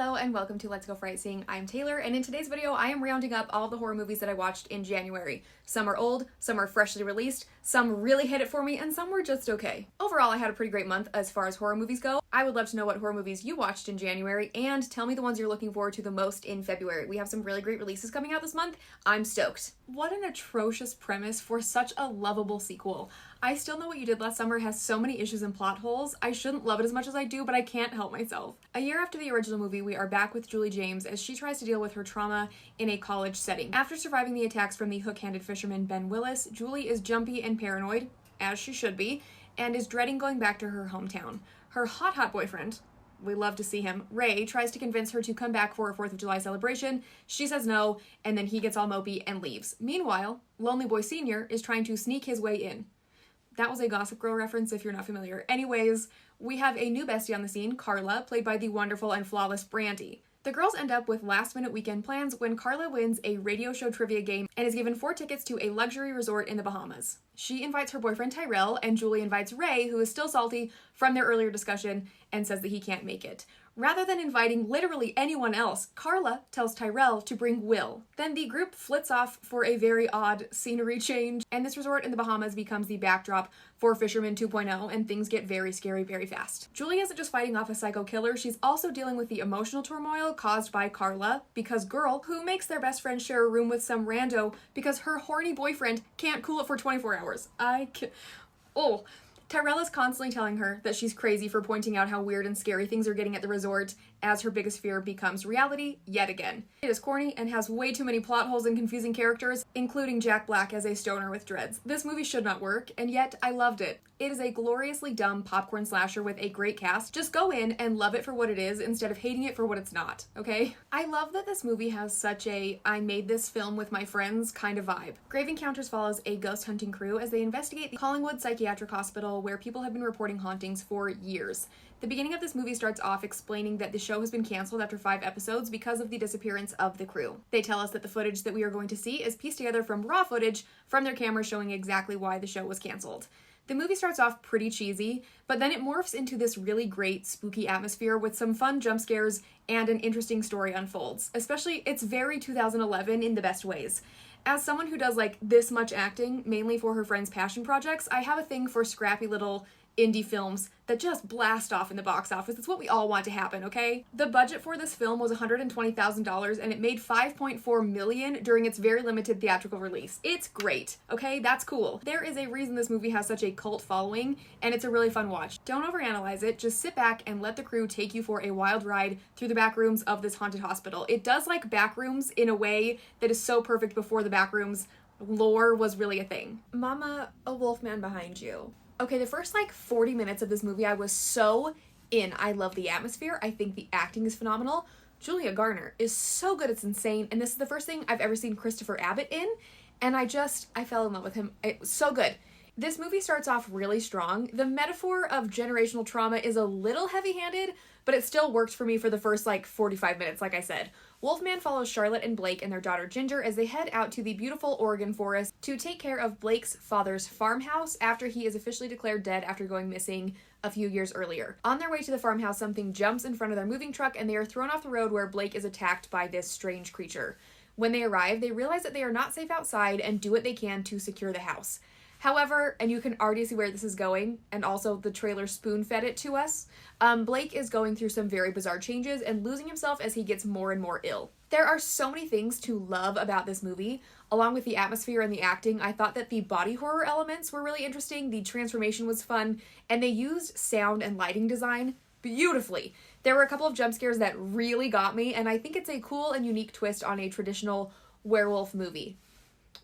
Hello and welcome to Let's Go Fright Seeing. I'm Taylor, and in today's video I am rounding up all the horror movies that I watched in January. Some are old, some are freshly released, some really hit it for me, and some were just okay. Overall, I had a pretty great month as far as horror movies go. I would love to know what horror movies you watched in January, and tell me the ones you're looking forward to the most in February. We have some really great releases coming out this month. I'm stoked. What an atrocious premise for such a lovable sequel. I Still Know What You Did Last Summer has so many issues and plot holes. I shouldn't love it as much as I do, but I can't help myself. A year after the original movie, we are back with Julie James as she tries to deal with her trauma in a college setting. After surviving the attacks from the hook-handed fisherman Ben Willis, Julie is jumpy and paranoid, as she should be, and is dreading going back to her hometown. Her hot boyfriend, we love to see him, Ray, tries to convince her to come back for a 4th of July celebration. She says no, and then he gets all mopey and leaves. Meanwhile, Lonely Boy Sr. is trying to sneak his way in. That was a Gossip Girl reference if you're not familiar. Anyways, we have a new bestie on the scene, Carla, played by the wonderful and flawless Brandy. The girls end up with last-minute weekend plans when Carla wins a radio show trivia game and is given 4 tickets to a luxury resort in the Bahamas. She invites her boyfriend Tyrell, and Julie invites Ray, who is still salty from their earlier discussion, and says that he can't make it. Rather than inviting literally anyone else, Carla tells Tyrell to bring Will. Then the group flits off for a very odd scenery change, and this resort in the Bahamas becomes the backdrop for Fisherman 2.0, and things get very scary very fast. Julie isn't just fighting off a psycho killer, she's also dealing with the emotional turmoil caused by Carla, because girl, who makes their best friend share a room with some rando because her horny boyfriend can't cool it for 24 hours. Tyrell is constantly telling her that she's crazy for pointing out how weird and scary things are getting at the resort as her biggest fear becomes reality yet again. It is corny and has way too many plot holes and confusing characters, including Jack Black as a stoner with dreads. This movie should not work, and yet I loved it. It is a gloriously dumb popcorn slasher with a great cast. Just go in and love it for what it is instead of hating it for what it's not, okay? I love that this movie has such a I made this film with my friends kind of vibe. Grave Encounters follows a ghost hunting crew as they investigate the Collingwood Psychiatric Hospital where people have been reporting hauntings for years. The beginning of this movie starts off explaining that the show has been canceled after 5 episodes because of the disappearance of the crew. They tell us that the footage that we are going to see is pieced together from raw footage from their cameras showing exactly why the show was canceled. The movie starts off pretty cheesy, but then it morphs into this really great spooky atmosphere with some fun jump scares and an interesting story unfolds. Especially, it's very 2011 in the best ways. As someone who does like this much acting, mainly for her friends' passion projects, I have a thing for scrappy little indie films that just blast off in the box office. It's what we all want to happen, okay? The budget for this film was $120,000 and it made $5.4 million during its very limited theatrical release. It's great, okay? That's cool. There is a reason this movie has such a cult following, and it's a really fun watch. Don't overanalyze it, just sit back and let the crew take you for a wild ride through the back rooms of this haunted hospital. It does like back rooms in a way that is so perfect before the back rooms lore was really a thing. Mama, a wolf man behind you. Okay, the first 40 minutes of this movie, I was so in. I love the atmosphere. I think the acting is phenomenal. Julia Garner is so good, it's insane. And this is the first thing I've ever seen Christopher Abbott in. And I fell in love with him. It was so good. This movie starts off really strong. The metaphor of generational trauma is a little heavy-handed, but it still worked for me for the first 45 minutes, like I said. Wolfman follows Charlotte and Blake and their daughter Ginger as they head out to the beautiful Oregon forest to take care of Blake's father's farmhouse after he is officially declared dead after going missing a few years earlier. On their way to the farmhouse, something jumps in front of their moving truck and they are thrown off the road where Blake is attacked by this strange creature. When they arrive, they realize that they are not safe outside and do what they can to secure the house. However, and you can already see where this is going, and also the trailer spoon-fed it to us, Blake is going through some very bizarre changes and losing himself as he gets more and more ill. There are so many things to love about this movie. Along with the atmosphere and the acting, I thought that the body horror elements were really interesting, the transformation was fun, and they used sound and lighting design beautifully. There were a couple of jump scares that really got me, and I think it's a cool and unique twist on a traditional werewolf movie.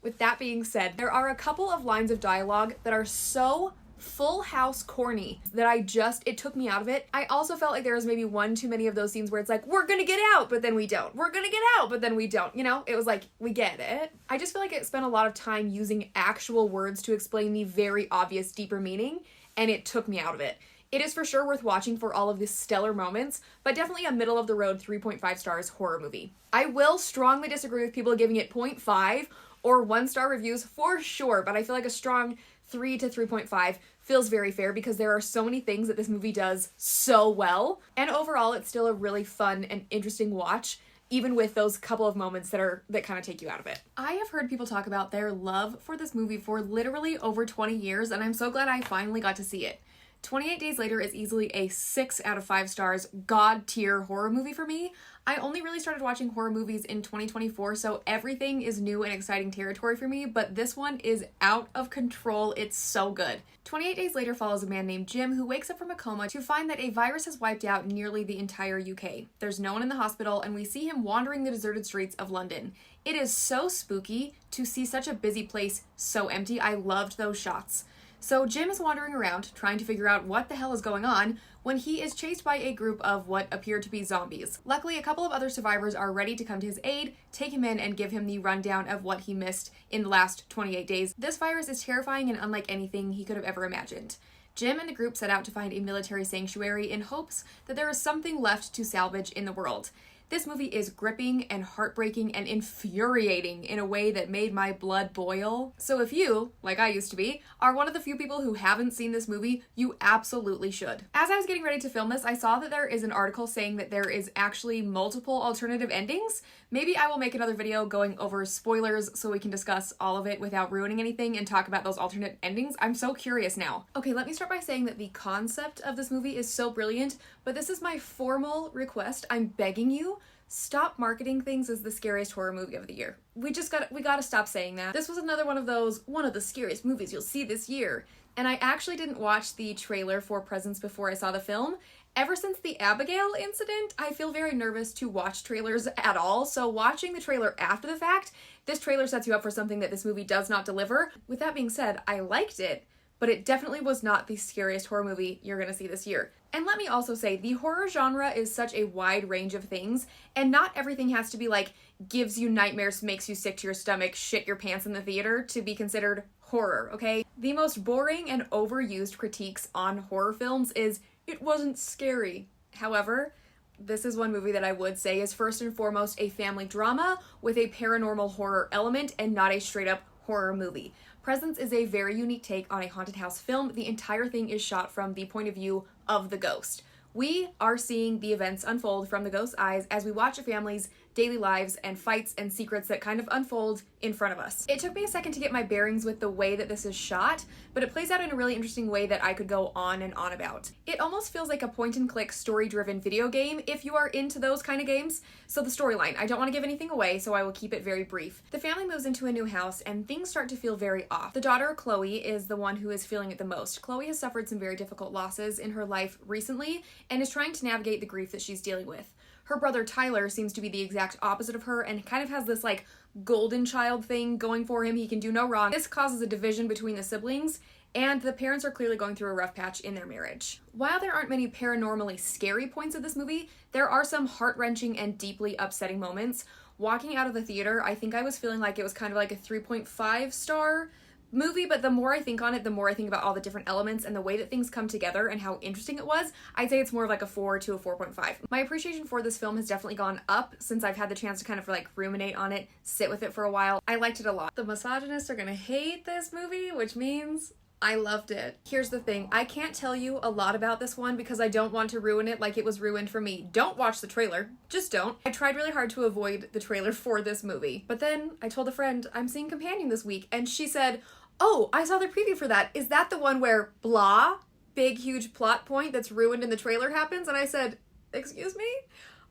With that being said, there are a couple of lines of dialogue that are so Full House corny that it took me out of it. I also felt like there was maybe one too many of those scenes where it's like, we're gonna get out, but then we don't. We're gonna get out, but then we don't. You know, it was like, we get it. I just feel like it spent a lot of time using actual words to explain the very obvious deeper meaning, and it took me out of it. It is for sure worth watching for all of the stellar moments, but definitely a middle-of-the-road 3.5 stars horror movie. I will strongly disagree with people giving it 0.5 or 1-star reviews for sure, but I feel like a strong 3 to 3.5 feels very fair because there are so many things that this movie does so well. And overall, it's still a really fun and interesting watch, even with those couple of moments that kind of take you out of it. I have heard people talk about their love for this movie for literally over 20 years, and I'm so glad I finally got to see it. 28 Days Later is easily a 6 out of 5 stars god tier horror movie for me. I only really started watching horror movies in 2024, so everything is new and exciting territory for me, but this one is out of control. It's so good. 28 Days Later follows a man named Jim who wakes up from a coma to find that a virus has wiped out nearly the entire UK. There's no one in the hospital, and we see him wandering the deserted streets of London. It is so spooky to see such a busy place so empty. I loved those shots. So Jim is wandering around trying to figure out what the hell is going on when he is chased by a group of what appear to be zombies. Luckily, a couple of other survivors are ready to come to his aid, take him in, and give him the rundown of what he missed in the last 28 days. This virus is terrifying and unlike anything he could have ever imagined. Jim and the group set out to find a military sanctuary in hopes that there is something left to salvage in the world. This movie is gripping and heartbreaking and infuriating in a way that made my blood boil. So if you, like I used to be, are one of the few people who haven't seen this movie, you absolutely should. As I was getting ready to film this, I saw that there is an article saying that there is actually multiple alternative endings. Maybe I will make another video going over spoilers so we can discuss all of it without ruining anything and talk about those alternate endings. I'm so curious now. Okay, let me start by saying that the concept of this movie is so brilliant, but this is my formal request. I'm begging you, stop marketing things as the scariest horror movie of the year. We gotta stop saying that. This was another one of the scariest movies you'll see this year. And I actually didn't watch the trailer for Presents before I saw the film. Ever since the Abigail incident, I feel very nervous to watch trailers at all, so watching the trailer after the fact, this trailer sets you up for something that this movie does not deliver. With that being said, I liked it, but it definitely was not the scariest horror movie you're gonna see this year. And let me also say, the horror genre is such a wide range of things, and not everything has to be like, gives you nightmares, makes you sick to your stomach, shit your pants in the theater to be considered horror, okay? The most boring and overused critiques on horror films is, it wasn't scary. However, this is one movie that I would say is first and foremost a family drama with a paranormal horror element and not a straight up horror movie. Presence is a very unique take on a haunted house film. The entire thing is shot from the point of view of the ghost. We are seeing the events unfold from the ghost's eyes as we watch a family's daily lives and fights and secrets that kind of unfold in front of us. It took me a second to get my bearings with the way that this is shot, but it plays out in a really interesting way that I could go on and on about. It almost feels like a point-and-click story-driven video game if you are into those kind of games. So the storyline, I don't want to give anything away, so I will keep it very brief. The family moves into a new house and things start to feel very off. The daughter, Chloe, is the one who is feeling it the most. Chloe has suffered some very difficult losses in her life recently and is trying to navigate the grief that she's dealing with. Her brother Tyler seems to be the exact opposite of her and kind of has this like golden child thing going for him. He can do no wrong. This causes a division between the siblings, and the parents are clearly going through a rough patch in their marriage. While there aren't many paranormally scary points of this movie, there are some heart-wrenching and deeply upsetting moments. Walking out of the theater, I think I was feeling like it was kind of like a 3.5 star movie, but the more I think on it, the more I think about all the different elements and the way that things come together and how interesting it was, I'd say it's more of like a 4 to a 4.5. My appreciation for this film has definitely gone up since I've had the chance to kind of like ruminate on it, sit with it for a while. I liked it a lot. The misogynists are gonna hate this movie, which means I loved it. Here's the thing, I can't tell you a lot about this one because I don't want to ruin it like it was ruined for me. Don't watch the trailer, just don't. I tried really hard to avoid the trailer for this movie, but then I told a friend, I'm seeing Companion this week, and she said, oh, I saw the preview for that. Is that the one where blah, big huge plot point that's ruined in the trailer happens? And I said, excuse me?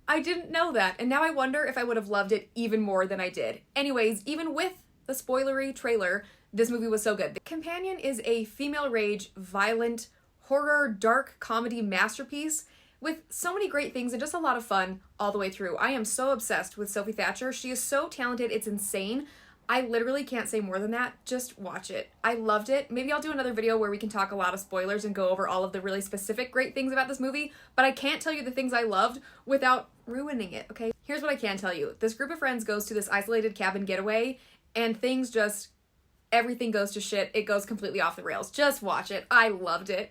I didn't know that, and now I wonder if I would have loved it even more than I did. Anyways, even with the spoilery trailer, this movie was so good. The Companion is a female rage, violent, horror, dark comedy masterpiece with so many great things and just a lot of fun all the way through. I am so obsessed with Sophie Thatcher. She is so talented, it's insane. I literally can't say more than that. Just watch it. I loved it. Maybe I'll do another video where we can talk a lot of spoilers and go over all of the really specific great things about this movie, but I can't tell you the things I loved without ruining it, okay? Here's what I can tell you. This group of friends goes to this isolated cabin getaway, and things just, everything goes to shit. It goes completely off the rails. Just watch it. I loved it.